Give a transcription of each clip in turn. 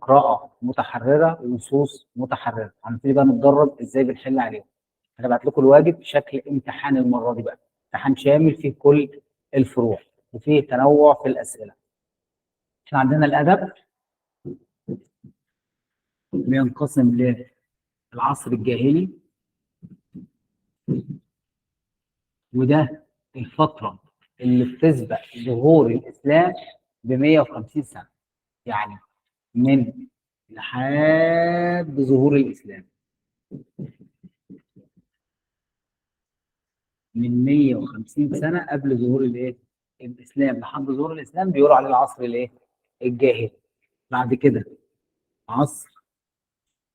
قراءة متحررة ونصوص متحررة. هنبتدي بقى نتدرب ازاي بنحل عليهم. انا بعت لكم الواجب بشكل امتحان المرة دي بقى، امتحان شامل فيه كل الفروع وفيه تنوع في الأسئلة. احنا عندنا الأدب بينقسم للعصر الجاهلي، وده الفترة اللي بتسبق ظهور الإسلام ب 150 سنة، يعني من لحد ظهور الإسلام، من 150 سنة قبل ظهور الإسلام لحد ظهور الإسلام بيقولوا عليه العصر الجاهلي. بعد كده عصر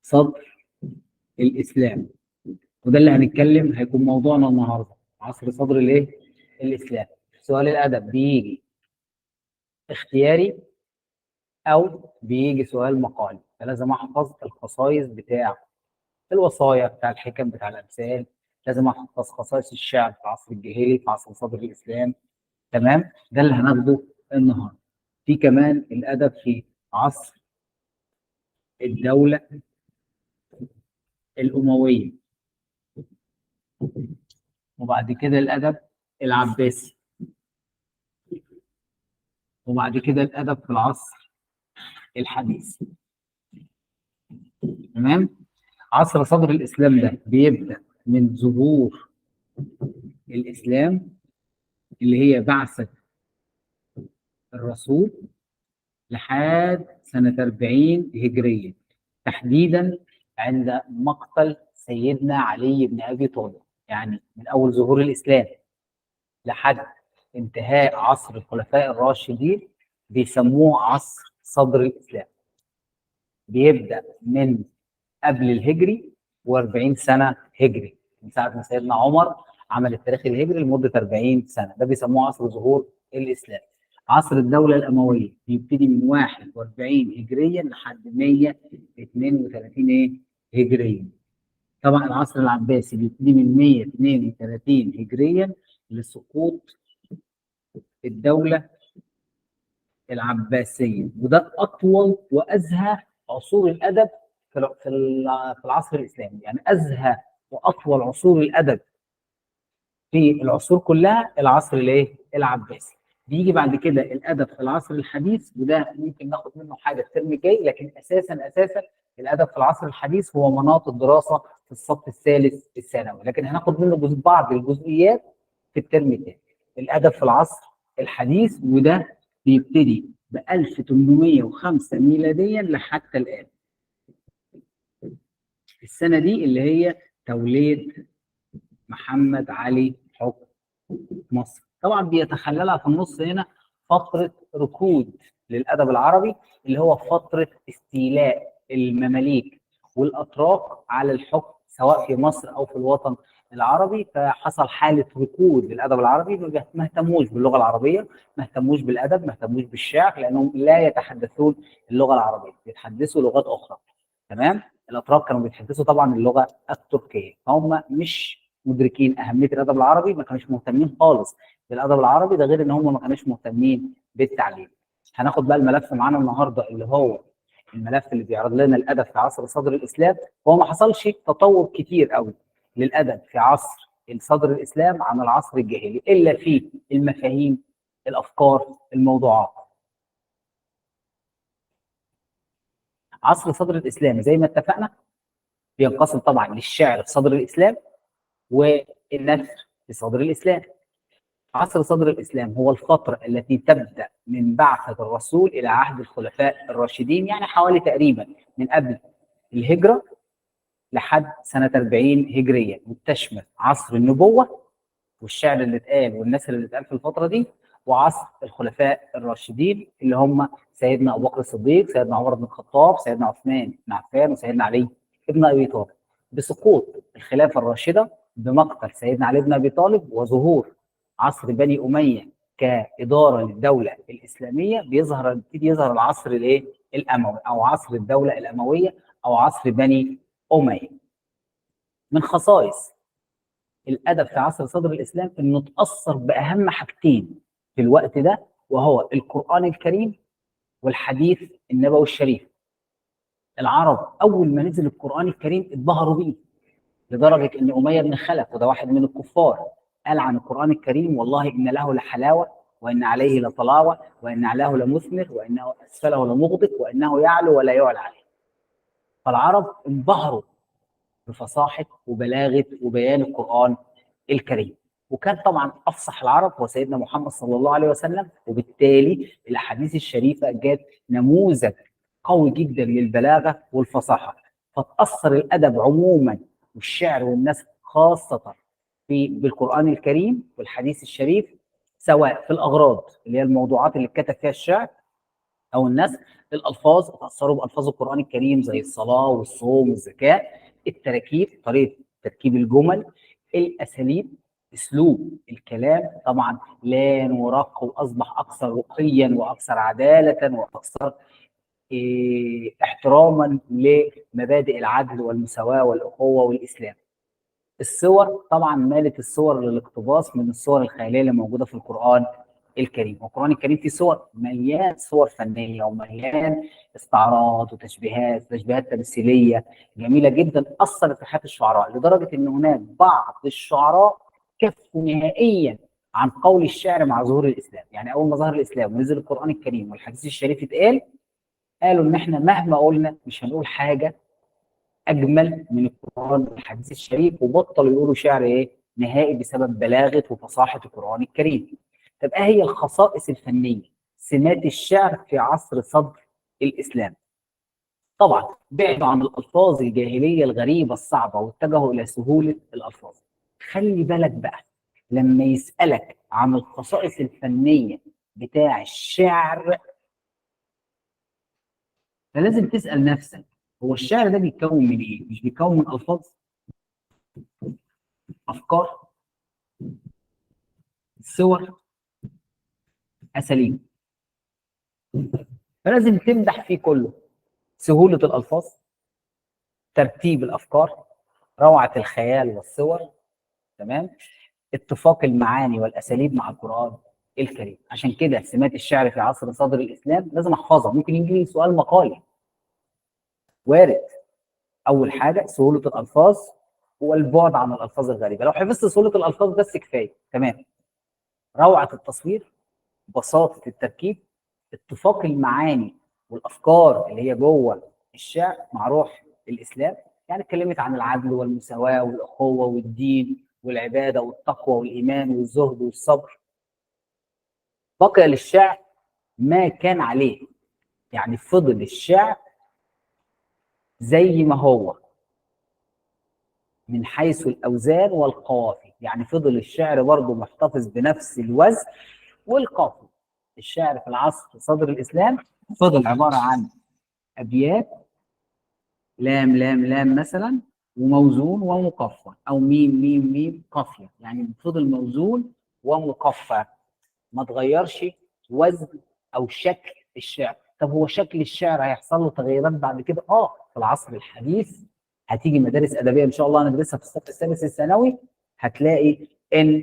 صدر الإسلام، وده اللي هيكون موضوعنا النهارده، عصر صدر الإسلام. سؤال الأدب بيجي اختياري أو بيجي سؤال مقالي، فلازم أحفظ الخصائص بتاع الوصايا، بتاع الحكم، بتاع الأمثال. لازم أحفظ خصائص الشعر في العصر الجاهلي، في عصر صدر الإسلام. تمام، ده اللي هناخده النهارده. في كمان الأدب في عصر الدولة الأموية، وبعد كده الأدب العباسي، وبعد كده الأدب في العصر الحديث. تمام. عصر صدر الإسلام ده بيبدأ من ظهور الإسلام، اللي هي بعثة الرسول، لحد سنة 40 هجرية، تحديدا عند مقتل سيدنا علي بن أبي طالب. يعني من أول ظهور الإسلام لحد انتهاء عصر الخلفاء الراشدين بيسموه عصر صدر الإسلام. بيبدأ من قبل الهجري و40 سنة هجري، من ساعة ما سيدنا عمر عمل التاريخ الهجري لمدة 40 سنة، ده بيسموه عصر ظهور الإسلام. عصر الدولة الأموية بيبتدي من 41 هجريا لحد 132 هجريا. طبعا العصر العباسي بيبتدي من 132 هجريا لسقوط الدولة العباسية، وده أطول وأزهى عصور الأدب في العصر الإسلامي. يعني أزهى وأطول عصور الأدب في العصور كلها العصر العباسي. بيجي بعد كده الأدب في العصر الحديث، وده ممكن ناخد منه حاجة الترم الجاي، لكن أساسا الأدب في العصر الحديث هو مناط الدراسة في الصف الثالث الثانوي، لكن هناخد منه بعض الجزئيات في الترم الثاني. الأدب في العصر الحديث، وده بيبتدي ب 1805 ميلاديا لحتى الآن، السنة دي اللي هي توليد محمد علي حكم مصر. طبعا بيتخللها في النص هنا فترة ركود للأدب العربي، اللي هو فترة استيلاء المماليك والأتراك على الحكم سواء في مصر أو في الوطن العربي، فحصل حالة ركود للأدب العربي. ما اهتموش باللغة العربية، ما اهتموش بالأدب، ما اهتموش بالشعر، لأنهم لا يتحدثون اللغة العربية، بيتحدثوا لغات أخرى. تمام. الأتراك كانوا بيتحدثوا طبعا اللغة التركية، فهم مش مدركين أهمية الأدب العربي، ما كانوش مهتمين خالص بالأدب العربي. ده غير إن هم ما كانوش مهتمين بالتعليم. هناخد بقى الملف معانا النهارده، اللي هو الملف اللي بيعرض لنا الأدب في عصر صدر الإسلام. هو ما حصلش تطور كتير قوي للأدب في عصر صدر الإسلام عن العصر الجاهلي، إلا في المفاهيم، الأفكار، الموضوعات. عصر صدر الإسلام زي ما اتفقنا بينقسم طبعا للشعر في صدر الإسلام والنثر في صدر الإسلام. عصر صدر الإسلام هو الفترة التي تبدأ من بعثة الرسول إلى عهد الخلفاء الراشدين، يعني حوالي تقريبا من قبل الهجرة لحد سنة 40 هجرية، وتشمل عصر النبوة والشعر اللي اتقال والنثر اللي اتقال في الفترة دي، وعصر الخلفاء الراشدين اللي هم سيدنا أبو بكر الصديق، سيدنا عمر بن الخطاب، سيدنا عثمان بن عفان، وسيدنا علي بن أبي طالب. بسقوط الخلافة الراشدة بمقتل سيدنا علي بن أبي طالب وظهور عصر بني أمية كإدارة للدولة الإسلامية، يبتدي يظهر العصر الأموي، أو عصر الدولة الأموية، أو عصر بني أمية. من خصائص الأدب في عصر صدر الإسلام إنه تأثر بأهم حاجتين في الوقت ده، وهو القرآن الكريم والحديث النبوي الشريف. العرب اول ما نزل القران الكريم اتبهروا بيه، لدرجه ان اميه بن خلف، وده واحد من الكفار، قال عن القران الكريم: والله ان له لحلاوه، وان عليه لطلاوه، وان اعلاه لمثمر، وانه اسفله لمغدق، وانه يعلو ولا يعلى عليه. فالعرب انبهروا بفصاحه وبلاغه وبيان القران الكريم. وكان طبعا افصح العرب هو سيدنا محمد صلى الله عليه وسلم، وبالتالي الاحاديث الشريفه جت نموذج قوي جدا للبلاغه والفصاحه. فتاثر الادب عموما والشعر والنثر خاصه بالقران الكريم والحديث الشريف، سواء في الاغراض اللي هي الموضوعات اللي اتكتب فيها الشعر او النثر، الالفاظ اتاثروا بالفاظ القران الكريم زي الصلاه والصوم والزكاه، التراكيب طريقه تركيب الجمل، الاساليب اسلوب الكلام طبعا لان ورق واصبح اكثر رقيا واكثر عداله واكثر احتراما لمبادئ العدل والمساواه والاخوه والاسلام. الصور طبعا مالت الصور للاقتباس من الصور الخياليه اللي موجوده في القران الكريم، والقران الكريم فيه صور مليان صور فنيه ومليان استعراض وتشبيهات تمثيليه جميله جدا اثرت في حياه الشعراء، لدرجه ان هناك بعض الشعراء كفوا نهائيا عن قول الشعر مع ظهور الاسلام. يعني اول ما ظهر الاسلام ونزل القران الكريم والحديث الشريف اتقال، قالوا ان احنا مهما قلنا مش هنقول حاجه اجمل من القران والحديث الشريف، وبطلوا يقولوا شعر نهائي بسبب بلاغه وفصاحه القران الكريم. طب ايه هي الخصائص الفنيه سمات الشعر في عصر صدر الاسلام؟ طبعا بعدوا عن الالفاظ الجاهليه الغريبه الصعبه واتجهوا الى سهوله الالفاظ. خلي بالك بقى لما يسالك عن الخصائص الفنيه بتاع الشعر، فلازم تسال نفسك هو الشعر ده بيتكون من ايه؟ مش بيتكون من الفاظ، افكار، صور، اساليب. فلازم تمدح فيه كله: سهوله الالفاظ، ترتيب الافكار، روعه الخيال والصور، تمام، اتفاق المعاني والاساليب مع القران الكريم. عشان كده سمات الشعر في عصر صدر الاسلام لازم احفظها، ممكن يجي لي سؤال مقالي وارد. اول حاجه سهوله الالفاظ والبعد عن الالفاظ الغريبه، لو حفظت سهوله الالفاظ بس كفايه، تمام. روعه التصوير، بساطه التركيب، اتفاق المعاني والافكار اللي هي جوه الشعر مع روح الاسلام، يعني اتكلمت عن العدل والمساواه والاخوه والدين والعباده والتقوى والايمان والزهد والصبر. بقي للشعر ما كان عليه، يعني فضل الشعر زي ما هو من حيث الاوزان والقوافي، يعني فضل الشعر برضه محتفظ بنفس الوزن والقافيه. الشعر في العصر صدر الاسلام فضل عباره عن ابيات لام لام لام مثلا، وموزون ومقفى، او ميم ميم ميم قافيه، يعني فضل موزون ومقفى، ما تغيرش وزن او شكل الشعر. طب هو شكل الشعر هيحصل له تغيرات بعد كده؟ في العصر الحديث هتيجي مدارس ادبيه ان شاء الله هندرسها في الصف السادس الثانوي، هتلاقي ان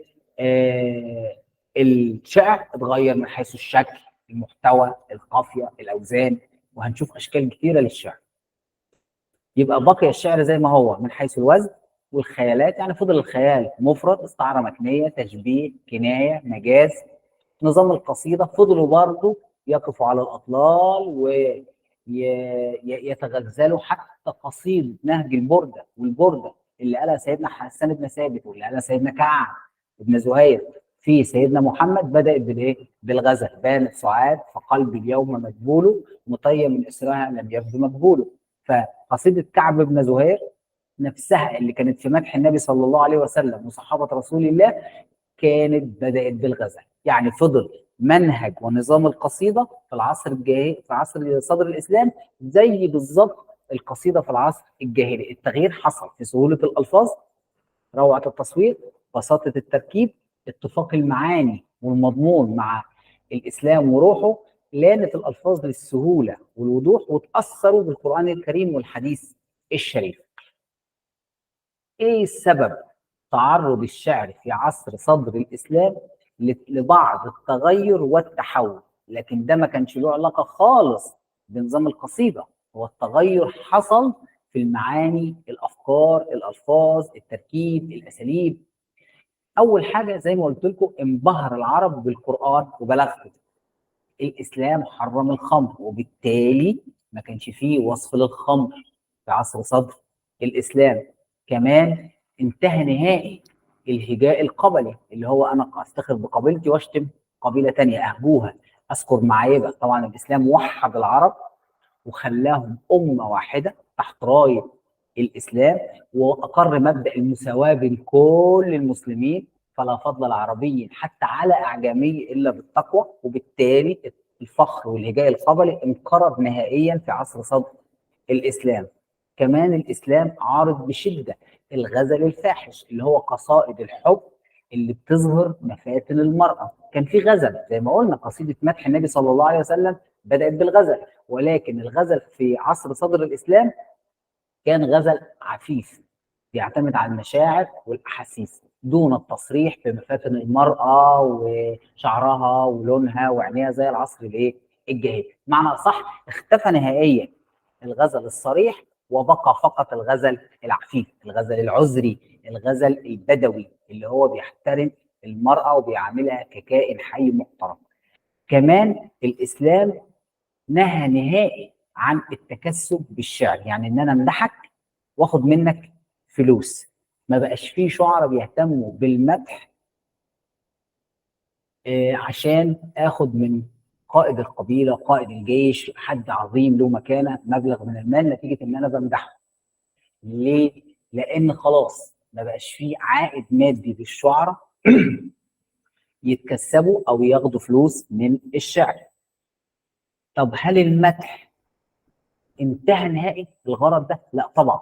الشعر اتغير من حيث الشكل، المحتوى، القافيه، الاوزان، وهنشوف اشكال كثيره للشعر. يبقى بقي الشعر زي ما هو من حيث الوزن والخيالات، يعني فضل الخيال مفرد، استعاره مكنيه، تشبيه، كنايه، مجاز. نظام القصيده فضلوا برضه يقفوا على الاطلال ويتغزلوا، حتى قصيده نهج البرده والبرده اللي قالها سيدنا حسان بن ثابت واللي قالها سيدنا كعب بن زهير في سيدنا محمد بدات بالايه؟ بالغزل: بانت سعاد فقلبي اليوم مجبول، مطيم من اسرها لم يبدو مقبول. فقصيده كعب بن زهير نفسها اللي كانت في مدح النبي صلى الله عليه وسلم وصحابه رسول الله كانت بدات بالغزل. يعني فضل منهج ونظام القصيده في العصر الجاهلي، في عصر صدر الاسلام، زي بالظبط القصيده في العصر الجاهلي. التغيير حصل في سهوله الالفاظ، روعه التصوير، بساطه التركيب، اتفاق المعاني والمضمون مع الاسلام وروحه، لانت الالفاظ للسهوله والوضوح، وتاثروا بالقران الكريم والحديث الشريف. ايه السبب تعرض الشعر في عصر صدر الاسلام لبعض التغير والتحول؟ لكن ده ما كانش له علاقه خالص بنظام القصيده هو التغير حصل في المعاني، الافكار، الالفاظ، التركيب، الاساليب. اول حاجه زي ما قلت لكم انبهر العرب بالقران وبلاغته. الاسلام حرم الخمر، وبالتالي ما كانش فيه وصف للخمر في عصر صدر الاسلام. كمان انتهى نهائي الهجاء القبلي، اللي هو انا افتخر بقبيلتي واشتم قبيله ثانيه اهجوها، اذكر معايبه. طبعا الاسلام وحد العرب وخلاهم امه واحده تحت رايه الاسلام، واقر مبدا المساواه بين كل المسلمين، فلا فضل لعربي حتى على اعجمي الا بالتقوى. وبالتالي الفخر والهجاء القبلي انقرض نهائيا في عصر صدر الاسلام. كمان الاسلام عارض بشده الغزل الفاحش، اللي هو قصائد الحب اللي بتظهر مفاتن المراه. كان في غزل زي ما قلنا، قصيده مدح النبي صلى الله عليه وسلم بدات بالغزل، ولكن الغزل في عصر صدر الاسلام كان غزل عفيف بيعتمد على المشاعر والاحاسيس دون التصريح بمفاتن المراه وشعرها ولونها وعينيها زي العصر الايه الجاهلي. معنى صح، اختفى نهائيا الغزل الصريح، وبقى فقط الغزل العفيف، الغزل العذري، الغزل البدوي اللي هو بيحترم المراه وبيعاملها ككائن حي محترم. كمان الاسلام نهى نهائي عن التكسب بالشعر، يعني ان انا امدحك واخد منك فلوس. ما بقاش فيه شعراء بيهتموا بالمدح عشان اخد من قائد القبيله، قائد الجيش، حد عظيم له مكانه، مبلغ من المال نتيجه ان انا بمدحه. ليه؟ لان خلاص ما بقاش فيه عائد مادي للشعراء يتكسبوا او ياخدوا فلوس من الشعر. طب هل المدح انتهى نهائي الغرض ده؟ لا طبعا.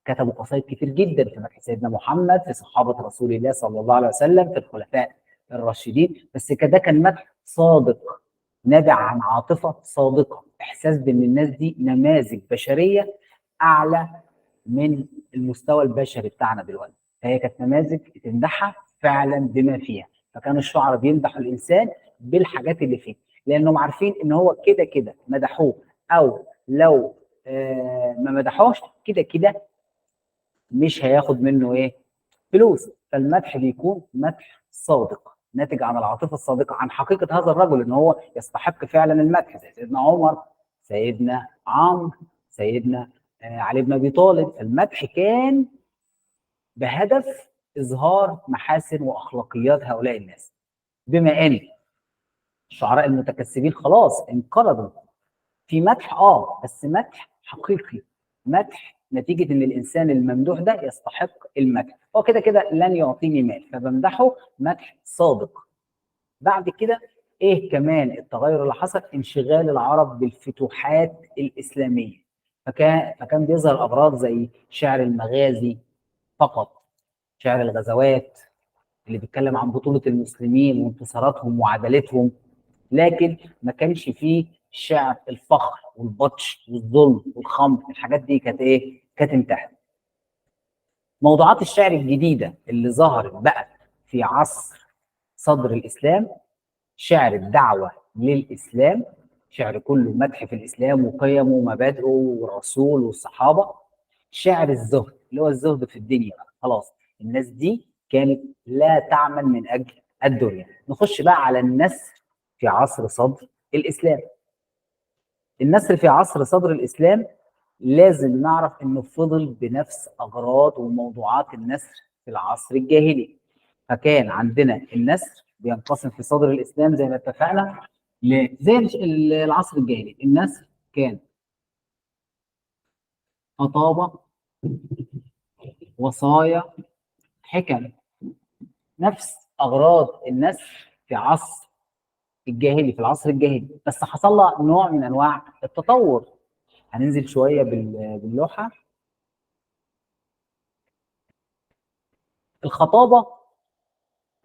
كتبوا قصائد كتير جدا في مدح سيدنا محمد، في صحابه رسول الله صلى الله عليه وسلم، في الخلفاء الراشدين، بس ده كان مدح صادق نابع عن عاطفه صادقه، احساس بان الناس دي نماذج بشريه اعلى من المستوى البشري بتاعنا دلوقتي. فهي كانت نماذج تمدحها فعلا بما فيها. فكان الشعراء بيمدحوا الانسان بالحاجات اللي فيه، لانهم عارفين ان هو كده كده مدحوه، او لو ما مدحوش كده كده مش هياخد منه ايه فلوس. فالمدح بيكون مدح صادق ناتج عن العاطفه الصادقه عن حقيقه هذا الرجل ان هو يستحق فعلا المدح، زي سيدنا عمر، سيدنا عمرو، سيدنا علي بن ابي طالب. فالمدح كان بهدف اظهار محاسن واخلاقيات هؤلاء الناس. بما ان الشعراء المتكسبين خلاص انقرضوا في مدح، بس مدح حقيقي، مدح نتيجه ان الانسان الممدوح ده يستحق المدح. هو كده كده لن يعطيني مال فبمدحه مدح صادق. بعد كده ايه كمان التغير اللي حصل؟ انشغال العرب بالفتوحات الاسلاميه. فكان بيظهر اغراض زي شعر المغازي فقط، شعر الغزوات اللي بيتكلم عن بطوله المسلمين وانتصاراتهم وعدالتهم، لكن ما كانش فيه شعر الفخر والبطش والظلم والخمر. الحاجات دي كانت ايه؟ كانت انتهت. موضوعات الشعر الجديده اللي ظهرت بقى في عصر صدر الاسلام: شعر الدعوه للاسلام، شعر كله مدح في الاسلام وقيمه ومبادئه والرسول والصحابه. شعر الزهد اللي هو الزهد في الدنيا، خلاص الناس دي كانت لا تعمل من اجل الدنيا. نخش بقى على النثر في عصر صدر الاسلام. النثر في عصر صدر الاسلام لازم نعرف انه فضل بنفس اغراض وموضوعات النثر في العصر الجاهلي. فكان عندنا النثر بينقسم في صدر الاسلام زي ما اتفقنا زي العصر الجاهلي. النثر كان خطابه، وصايا، حكم، نفس اغراض النثر في عصر الجاهلي، في العصر الجاهلي، بس حصل لها نوع من انواع التطور. هننزل شويه باللوحه. الخطابه،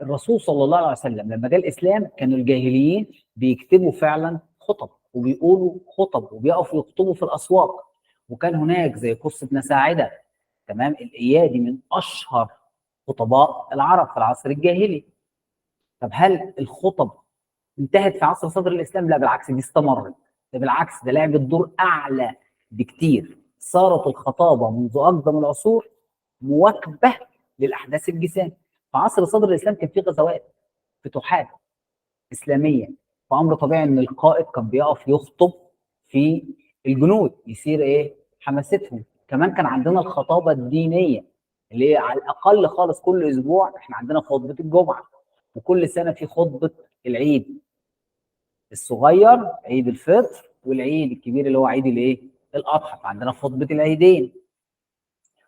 الرسول صلى الله عليه وسلم لما جاء الاسلام كانوا الجاهليين بيكتبوا فعلا خطب وبيقولوا خطب وبيقفوا يخطبوا في الاسواق. وكان هناك زي قصه بن ساعده، تمام، الايادي من اشهر خطباء العرب في العصر الجاهلي. طب هل الخطب انتهت في عصر صدر الاسلام؟ لا بالعكس، دي استمرت. ده بالعكس، ده لعبت دور اعلى بكتير. صارت الخطابه منذ اقدم العصور مواكبه للاحداث الجسام. في عصر صدر الاسلام كان في غزوات، فتوحات اسلاميه، فامر طبيعي ان القائد كان بيقف يخطب في الجنود، يثير ايه؟ حماستهم. كمان كان عندنا الخطابه الدينيه اللي هي على الاقل خالص كل اسبوع احنا عندنا خطبه الجمعه، وكل سنه في خطبه العيد الصغير عيد الفطر، والعيد الكبير اللي هو عيد الايه؟ الاضحى. فعندنا خطبه العيدين.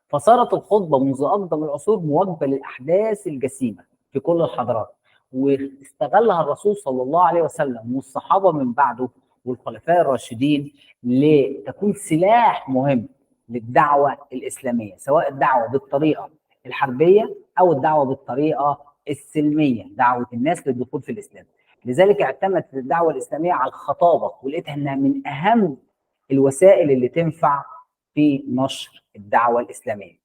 فصارت الخطبه منذ اقدم العصور مواكبه للاحداث الجسيمه في كل الحضارات، واستغلها الرسول صلى الله عليه وسلم والصحابه من بعده والخلفاء الراشدين لتكون سلاح مهم للدعوه الاسلاميه، سواء الدعوه بالطريقه الحربيه او الدعوه بالطريقه السلميه، دعوه الناس للدخول في الاسلام. لذلك اعتمدت الدعوه الاسلاميه على الخطابه، ولقيتها انها من اهم الوسائل اللي تنفع في نشر الدعوه الاسلاميه.